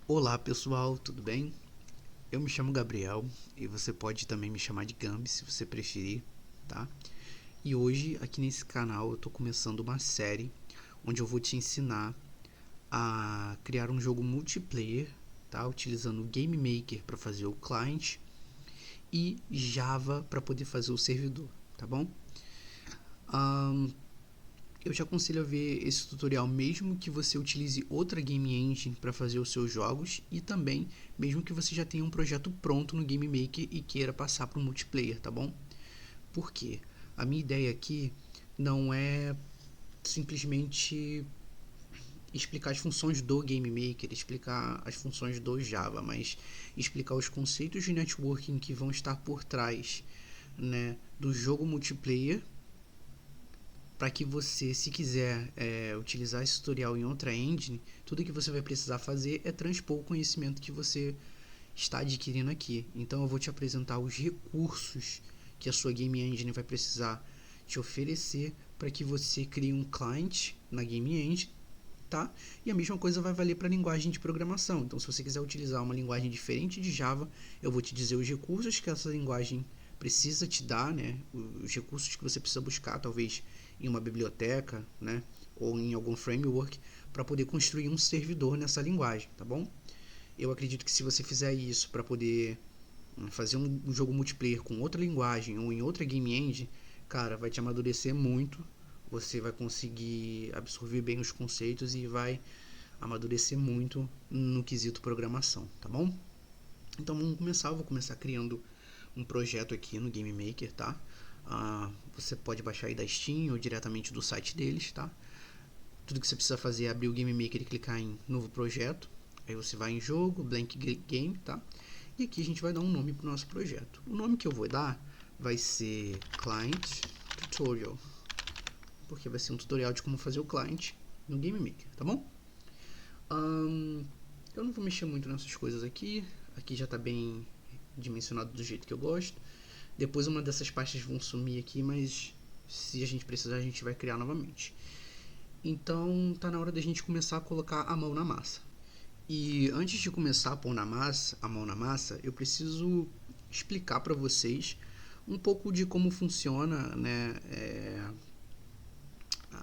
Olá pessoal, tudo bem? Eu me chamo Gabriel e você pode também me chamar de Gambi se você preferir, tá? E hoje aqui nesse canal eu tô começando uma série onde eu vou te ensinar a criar um jogo multiplayer, tá? Utilizando o Game Maker para fazer o client e Java para poder fazer o servidor, tá bom? Eu te aconselho a ver esse tutorial mesmo que você utilize outra game engine para fazer os seus jogos e também mesmo que você já tenha um projeto pronto no Game Maker e queira passar para o multiplayer, tá bom? Por quê? A minha ideia aqui não é simplesmente explicar as funções do Game Maker, explicar as funções do Java, mas explicar os conceitos de networking que vão estar por trás, né, do jogo multiplayer, para que você, se quiser utilizar esse tutorial em outra engine, tudo que você vai precisar fazer é transpor o conhecimento que você está adquirindo aqui. Então eu vou te apresentar os recursos que a sua Game Engine vai precisar te oferecer para que você crie um client na Game Engine, tá? E a mesma coisa vai valer para a linguagem de programação. Então, se você quiser utilizar uma linguagem diferente de Java, eu vou te dizer os recursos que essa linguagem precisa te dar, né? Os recursos que você precisa buscar, talvez em uma biblioteca, né? Ou em algum framework, para poder construir um servidor nessa linguagem, tá bom? Eu acredito que se você fizer isso para poder fazer um jogo multiplayer com outra linguagem ou em outra game engine, cara, vai te amadurecer muito. Você vai conseguir absorver bem os conceitos e vai amadurecer muito no quesito programação, tá bom? Então vamos começar. Eu vou começar criando um projeto aqui no Game Maker, tá? Você pode baixar aí da Steam ou diretamente do site deles, tá? Tudo que você precisa fazer é abrir o Game Maker e clicar em novo projeto. Aí você vai em jogo, blank game, tá? E aqui a gente vai dar um nome para o nosso projeto. O nome que eu vou dar vai ser Client Tutorial, porque vai ser um tutorial de como fazer o client no Game Maker, tá bom? Eu não vou mexer muito nessas coisas aqui. Aqui já está bem dimensionado do jeito que eu gosto. Depois uma dessas pastas vão sumir aqui, mas se a gente precisar a gente vai criar novamente. Então tá na hora da gente começar a colocar a mão na massa. E antes de começar a pôr a mão na massa, eu preciso explicar para vocês um pouco de como funciona, né,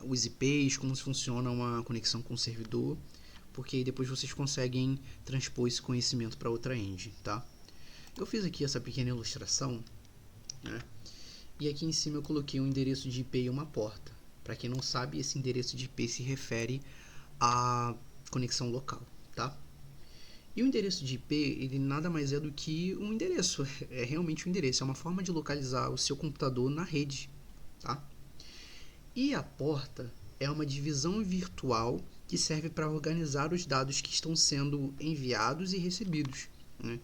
os IPs, como funciona uma conexão com o servidor, porque aí depois vocês conseguem transpor esse conhecimento para outra engine, tá? Eu fiz aqui essa pequena ilustração, né? E aqui em cima eu coloquei um endereço de IP e uma porta. Para quem não sabe, esse endereço de IP se refere à conexão local, tá? E o endereço de IP, ele nada mais é do que um endereço, é realmente um endereço, é uma forma de localizar o seu computador na rede, tá? E a porta é uma divisão virtual que serve para organizar os dados que estão sendo enviados e recebidos, né?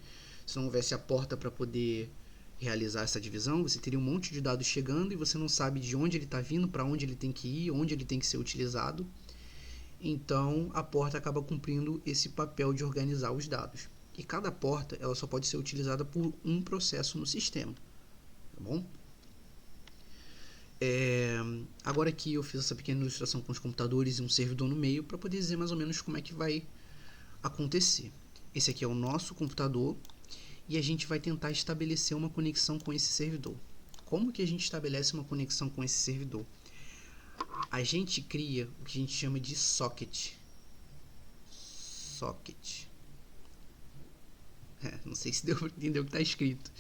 Se não houvesse a porta para poder realizar essa divisão, você teria um monte de dados chegando e você não sabe de onde ele está vindo, para onde ele tem que ir, onde ele tem que ser utilizado. Então, a porta acaba cumprindo esse papel de organizar os dados. E cada porta ela só pode ser utilizada por um processo no sistema, tá bom? Agora aqui eu fiz essa pequena ilustração com os computadores e um servidor no meio para poder dizer mais ou menos como é que vai acontecer. Esse aqui é o nosso computador e a gente vai tentar estabelecer uma conexão com esse servidor. Como que a gente estabelece uma conexão com esse servidor? A gente cria o que a gente chama de socket. Não sei se deu para entender o que está escrito.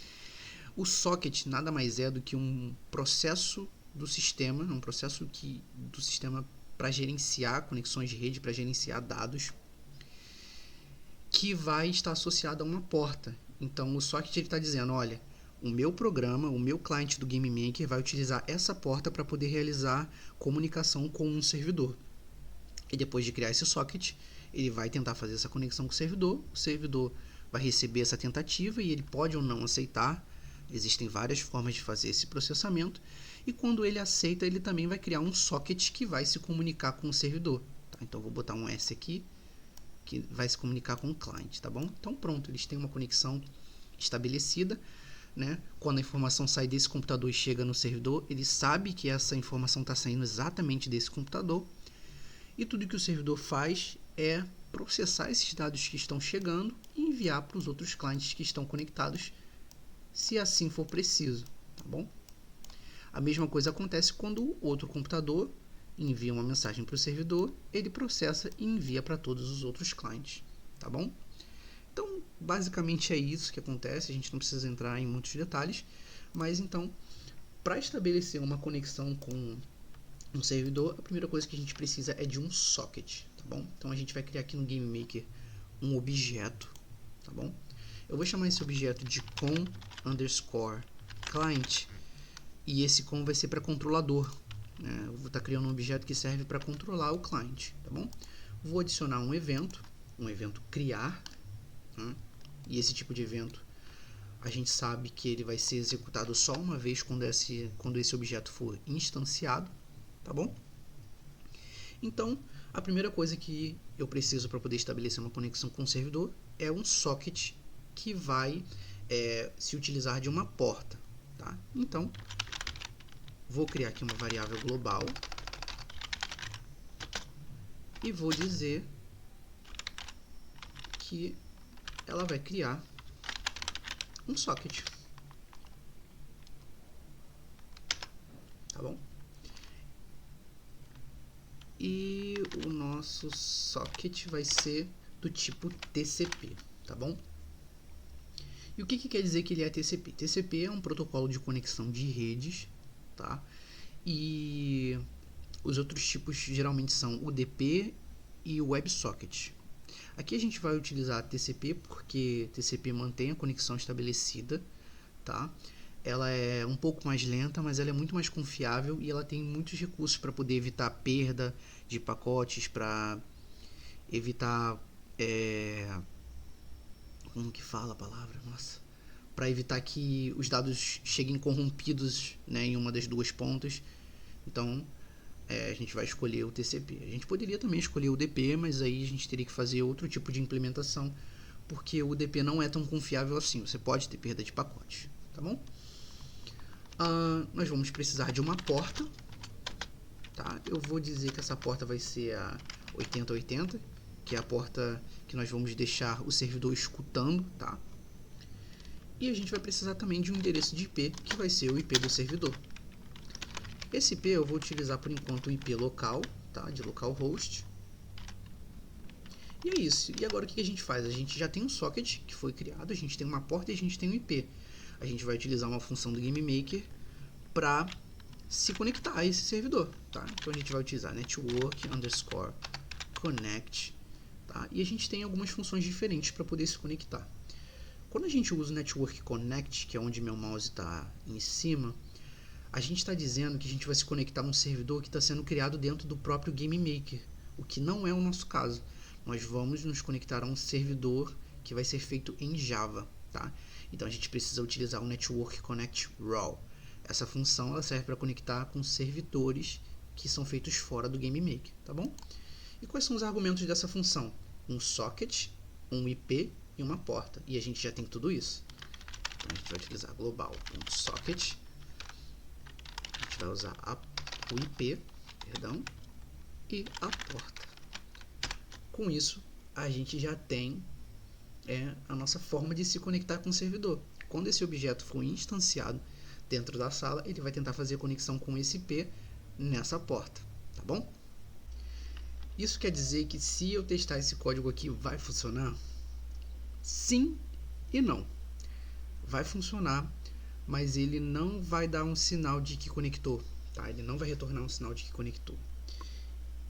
O socket nada mais é do que um processo do sistema, do sistema para gerenciar conexões de rede, para gerenciar dados, que vai estar associado a uma porta. Então o socket está dizendo, olha, o meu programa, o meu cliente do Game Maker vai utilizar essa porta para poder realizar comunicação com um servidor. E depois de criar esse socket, ele vai tentar fazer essa conexão com o servidor vai receber essa tentativa e ele pode ou não aceitar. Existem várias formas de fazer esse processamento e quando ele aceita, ele também vai criar um socket que vai se comunicar com o servidor. Tá? Então vou botar um S aqui que vai se comunicar com o cliente, tá bom? Então pronto, eles têm uma conexão estabelecida, né? Quando a informação sai desse computador e chega no servidor, ele sabe que essa informação está saindo exatamente desse computador e tudo que o servidor faz é processar esses dados que estão chegando e enviar para os outros clientes que estão conectados, se assim for preciso, tá bom? A mesma coisa acontece quando o outro computador envia uma mensagem para o servidor, ele processa e envia para todos os outros clientes, tá bom? Então, basicamente é isso que acontece, a gente não precisa entrar em muitos detalhes, mas então, para estabelecer uma conexão com um servidor, a primeira coisa que a gente precisa é de um socket, tá bom? Então a gente vai criar aqui no Game Maker um objeto, tá bom? Eu vou chamar esse objeto de com_client e esse com vai ser para controlador, né? Eu vou estar criando um objeto que serve para controlar o cliente, tá bom? Vou adicionar um evento criar, né? E esse tipo de evento a gente sabe que ele vai ser executado só uma vez quando esse objeto for instanciado, tá bom? Então, a primeira coisa que eu preciso para poder estabelecer uma conexão com o servidor é um socket que vai se utilizar de uma porta, tá? Então, vou criar aqui uma variável global e vou dizer que ela vai criar um socket, tá bom? E o nosso socket vai ser do tipo TCP, tá bom? E o que quer dizer que ele é TCP? TCP é um protocolo de conexão de redes, tá? E os outros tipos geralmente são o UDP e o WebSocket. Aqui a gente vai utilizar TCP porque TCP mantém a conexão estabelecida, tá? Ela é um pouco mais lenta, mas ela é muito mais confiável e ela tem muitos recursos para poder evitar perda de pacotes, para evitar como que fala a palavra? Nossa, para evitar que os dados cheguem corrompidos, né, em uma das duas pontas. Então a gente vai escolher o TCP. A gente poderia também escolher o UDP, mas aí a gente teria que fazer outro tipo de implementação, porque o UDP não é tão confiável assim. Você pode ter perda de pacotes, tá bom? Nós vamos precisar de uma porta, tá? Eu vou dizer que essa porta vai ser a 8080, que é a porta que nós vamos deixar o servidor escutando, tá? E a gente vai precisar também de um endereço de IP, que vai ser o IP do servidor. Esse IP eu vou utilizar por enquanto o IP local, tá? De localhost. E é isso. E agora o que a gente faz? A gente já tem um socket que foi criado, a gente tem uma porta e a gente tem um IP. A gente vai utilizar uma função do Game Maker para se conectar a esse servidor, tá? Então a gente vai utilizar network_connect, tá? E a gente tem algumas funções diferentes para poder se conectar. Quando a gente usa o network connect, que é onde meu mouse está em cima, a gente está dizendo que a gente vai se conectar a um servidor que está sendo criado dentro do próprio Game Maker, o que não é o nosso caso. Nós vamos nos conectar a um servidor que vai ser feito em Java, tá? Então a gente precisa utilizar o network connect raw. Essa função ela serve para conectar com servidores que são feitos fora do Game Maker, tá bom? E quais são os argumentos dessa função? Um socket, um IP e uma porta. E a gente já tem tudo isso. Então a gente vai utilizar global.socket. A gente vai usar o IP, e a porta. Com isso, a gente já tem a nossa forma de se conectar com o servidor. Quando esse objeto for instanciado dentro da sala, ele vai tentar fazer a conexão com esse IP nessa porta, tá bom? Isso quer dizer que se eu testar esse código aqui, vai funcionar? Sim e não. Vai funcionar, mas ele não vai dar um sinal de que conectou, tá? Ele não vai retornar um sinal de que conectou.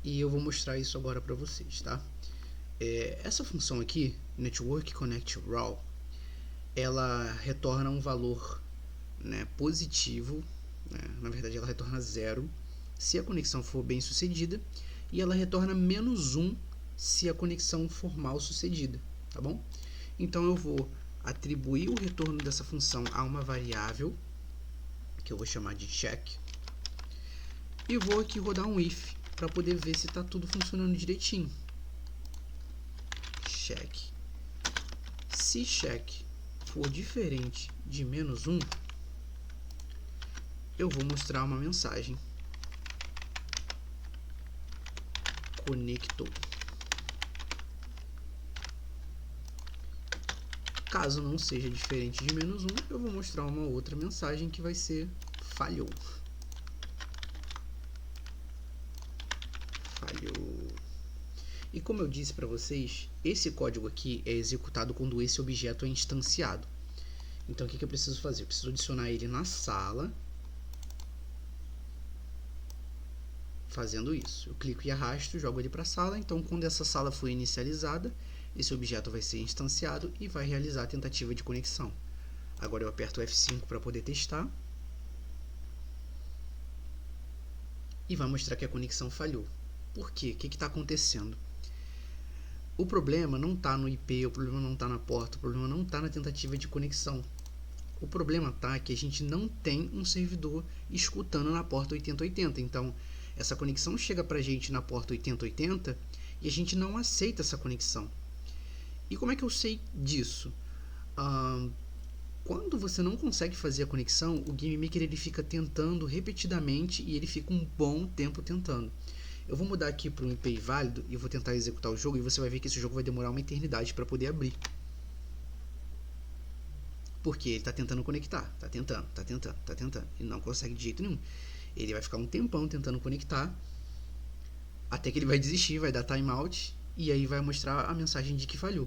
E eu vou mostrar isso agora para vocês, tá? Essa função aqui, network connect raw, ela retorna um valor, né, positivo, né? Na verdade ela retorna 0 se a conexão for bem sucedida e ela retorna -1 se a conexão for mal sucedida, tá bom? Então eu vou atribuir o retorno dessa função a uma variável que eu vou chamar de check e vou aqui rodar um if para poder ver se está tudo funcionando direitinho. Check. Se check for diferente de -1, eu vou mostrar uma mensagem. Conectou. Caso não seja diferente de -1, eu vou mostrar uma outra mensagem que vai ser falhou. Falhou. E como eu disse para vocês, esse código aqui é executado quando esse objeto é instanciado. Então o que eu preciso fazer? Eu preciso adicionar ele na sala, fazendo isso. Eu clico e arrasto, jogo ele para a sala. Então quando essa sala for inicializada, esse objeto vai ser instanciado e vai realizar a tentativa de conexão. Agora eu aperto F5 para poder testar. E vai mostrar que a conexão falhou. Por quê? O que está acontecendo? O problema não está no IP, o problema não está na porta, o problema não está na tentativa de conexão. O problema está que a gente não tem um servidor escutando na porta 8080. Então, essa conexão chega para a gente na porta 8080 e a gente não aceita essa conexão. E como é que eu sei disso? Quando você não consegue fazer a conexão, o GameMaker ele fica tentando repetidamente e ele fica um bom tempo tentando. Eu vou mudar aqui para um IP válido e vou tentar executar o jogo e você vai ver que esse jogo vai demorar uma eternidade para poder abrir. Porque ele está tentando conectar, está tentando e não consegue de jeito nenhum. Ele vai ficar um tempão tentando conectar até que ele vai desistir, vai dar timeout e aí vai mostrar a mensagem de que falhou.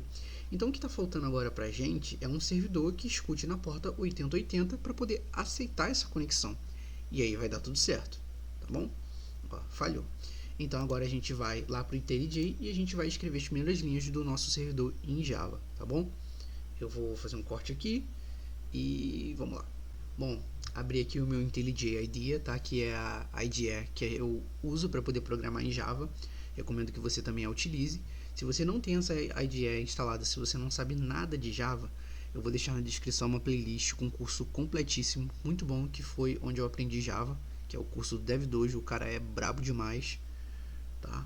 Então o que está faltando agora para a gente é um servidor que escute na porta 8080 para poder aceitar essa conexão. E aí vai dar tudo certo, tá bom? Ó, falhou. Então agora a gente vai lá para o IntelliJ e a gente vai escrever as primeiras linhas do nosso servidor em Java, tá bom? Eu vou fazer um corte aqui e vamos lá. Bom, abri aqui o meu IntelliJ IDEA, tá? Que é a IDE que eu uso para poder programar em Java. Recomendo que você também a utilize. Se você não tem essa IDE instalada, se você não sabe nada de Java, eu vou deixar na descrição uma playlist com um curso completíssimo, muito bom, que foi onde eu aprendi Java, que é o curso do DevDojo. O cara é brabo demais, tá?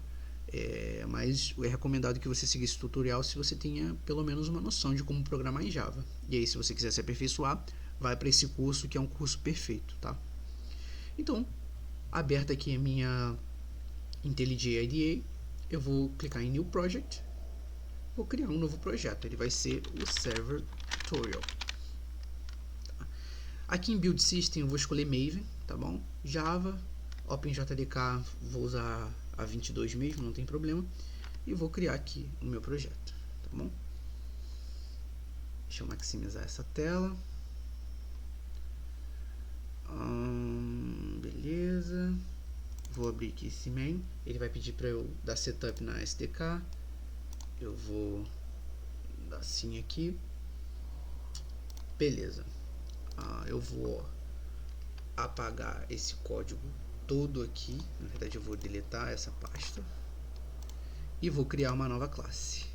Mas é recomendado que você siga esse tutorial se você tenha pelo menos uma noção de como programar em Java. E aí, se você quiser se aperfeiçoar, vai para esse curso, que é um curso perfeito, tá? Então, aberta aqui a minha IntelliJ IDEA, eu vou clicar em New Project, vou criar um novo projeto, ele vai ser o Server Tutorial. Tá? Aqui em Build System eu vou escolher Maven, tá bom? Java, OpenJDK, vou usar a 22 mesmo, não tem problema. E vou criar aqui o meu projeto, tá bom? Deixa eu maximizar essa tela. Beleza. Vou abrir aqui esse main. Ele vai pedir para eu dar setup na SDK. Eu vou dar sim aqui. Beleza. Eu vou apagar esse código todo aqui. Na verdade, eu vou deletar essa pasta. E vou criar uma nova classe.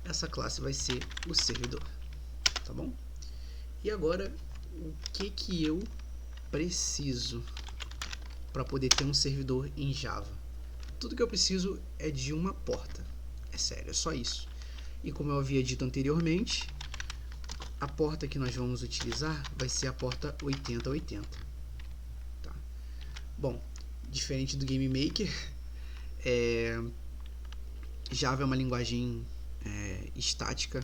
Essa classe vai ser o servidor, tá bom? E agora, o que eu preciso para poder ter um servidor em Java? Tudo que eu preciso é de uma porta. É sério, é só isso. E como eu havia dito anteriormente, a porta que nós vamos utilizar vai ser a porta 8080. Tá? Bom, diferente do GameMaker, Java é uma linguagem estática,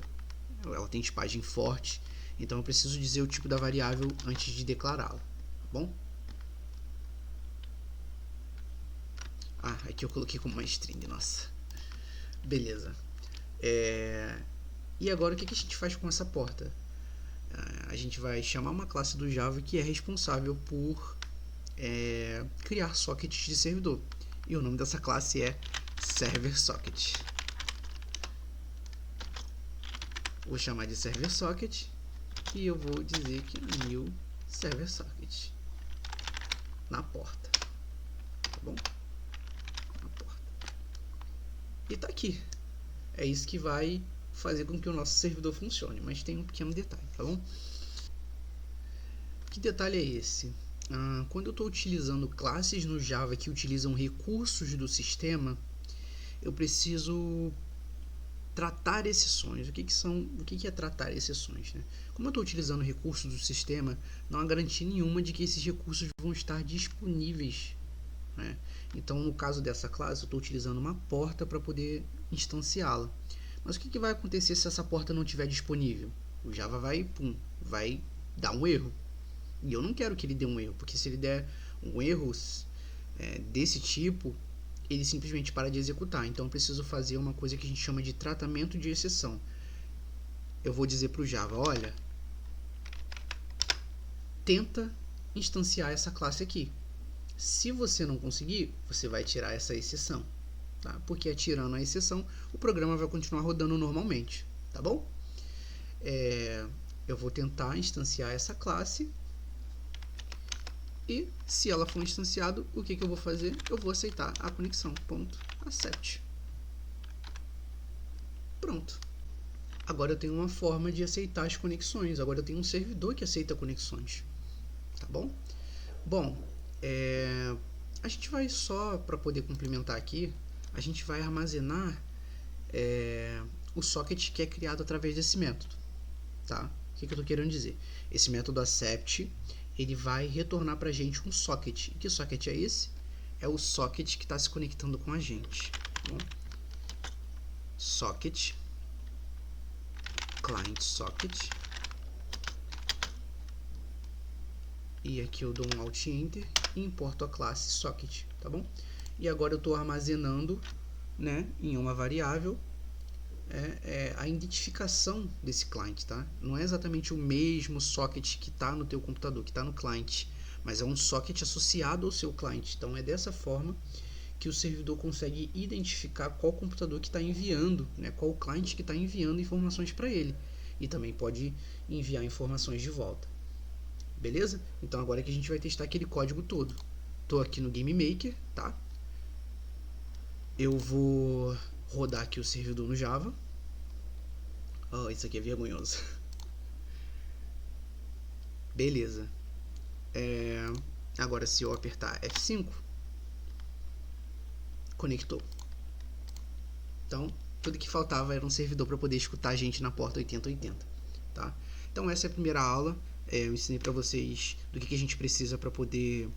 ela tem tipagem forte, então eu preciso dizer o tipo da variável antes de declará-la, tá bom? Aqui eu coloquei como uma string, nossa. Beleza. E agora o que a gente faz com essa porta? A gente vai chamar uma classe do Java que é responsável por criar sockets de servidor. E o nome dessa classe é ServerSocket. Vou chamar de ServerSocket e eu vou dizer que é new ServerSocket na porta, tá bom? Na porta. E tá aqui. É isso que vai fazer com que o nosso servidor funcione, mas tem um pequeno detalhe, tá bom? Que detalhe é esse? Quando eu estou utilizando classes no Java que utilizam recursos do sistema, eu preciso tratar exceções. O que é tratar exceções, né? Como eu estou utilizando recursos do sistema, não há garantia nenhuma de que esses recursos vão estar disponíveis né? Então, no caso dessa classe, eu estou utilizando uma porta para poder instanciá-la. Mas o que vai acontecer se essa porta não estiver disponível? O Java vai dar um erro. E eu não quero que ele dê um erro, porque se ele der um erro desse tipo, ele simplesmente para de executar. Então eu preciso fazer uma coisa que a gente chama de tratamento de exceção. Eu vou dizer para o Java, olha, tenta instanciar essa classe aqui. Se você não conseguir, você vai tirar essa exceção, tá? Porque tirando a exceção, o programa vai continuar rodando normalmente, tá bom? Eu vou tentar instanciar essa classe e se ela for instanciada, o que eu vou fazer? Eu vou aceitar a conexão, accept. Pronto. Agora eu tenho uma forma de aceitar as conexões, agora eu tenho um servidor que aceita conexões, tá bom? Bom, a gente vai só, para poder complementar aqui, a gente vai armazenar o socket que é criado através desse método, tá? O que eu estou querendo dizer? Esse método accept, ele vai retornar para a gente um socket. E que socket é esse? É o socket que está se conectando com a gente. Tá bom? Socket, client socket, e aqui eu dou um Alt Enter e importo a classe socket, tá bom? E agora eu estou armazenando, né, em uma variável a identificação desse client, tá? Não é exatamente o mesmo socket que está no teu computador, que está no client, mas é um socket associado ao seu client. Então é dessa forma que o servidor consegue identificar qual computador que está enviando, né, qual client que está enviando informações para ele, e também pode enviar informações de volta. Beleza? Então agora que a gente vai testar aquele código todo. Estou aqui no Game Maker, tá? Eu vou rodar aqui o servidor no Java. Oh, isso aqui é vergonhoso. Beleza. Agora se eu apertar F5, conectou. Então, tudo que faltava era um servidor para poder escutar a gente na porta 8080, tá? Então essa é a primeira aula. Eu ensinei para vocês do que a gente precisa para poder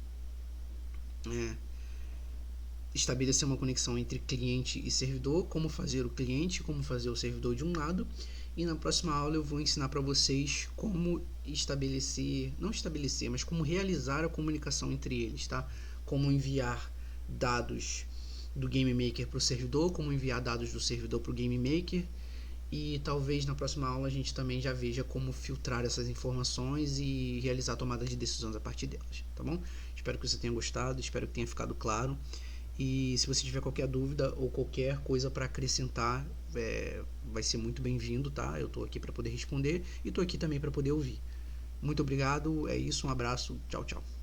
estabelecer uma conexão entre cliente e servidor, como fazer o cliente, como fazer o servidor de um lado. E na próxima aula eu vou ensinar para vocês como mas como realizar a comunicação entre eles, tá? Como enviar dados do Game Maker para o servidor, como enviar dados do servidor para o Game Maker, e talvez na próxima aula a gente também já veja como filtrar essas informações e realizar tomadas de decisões a partir delas, tá bom? Espero que você tenha gostado, espero que tenha ficado claro. E se você tiver qualquer dúvida ou qualquer coisa para acrescentar, vai ser muito bem-vindo, tá? Eu estou aqui para poder responder e estou aqui também para poder ouvir. Muito obrigado, é isso, um abraço, tchau, tchau.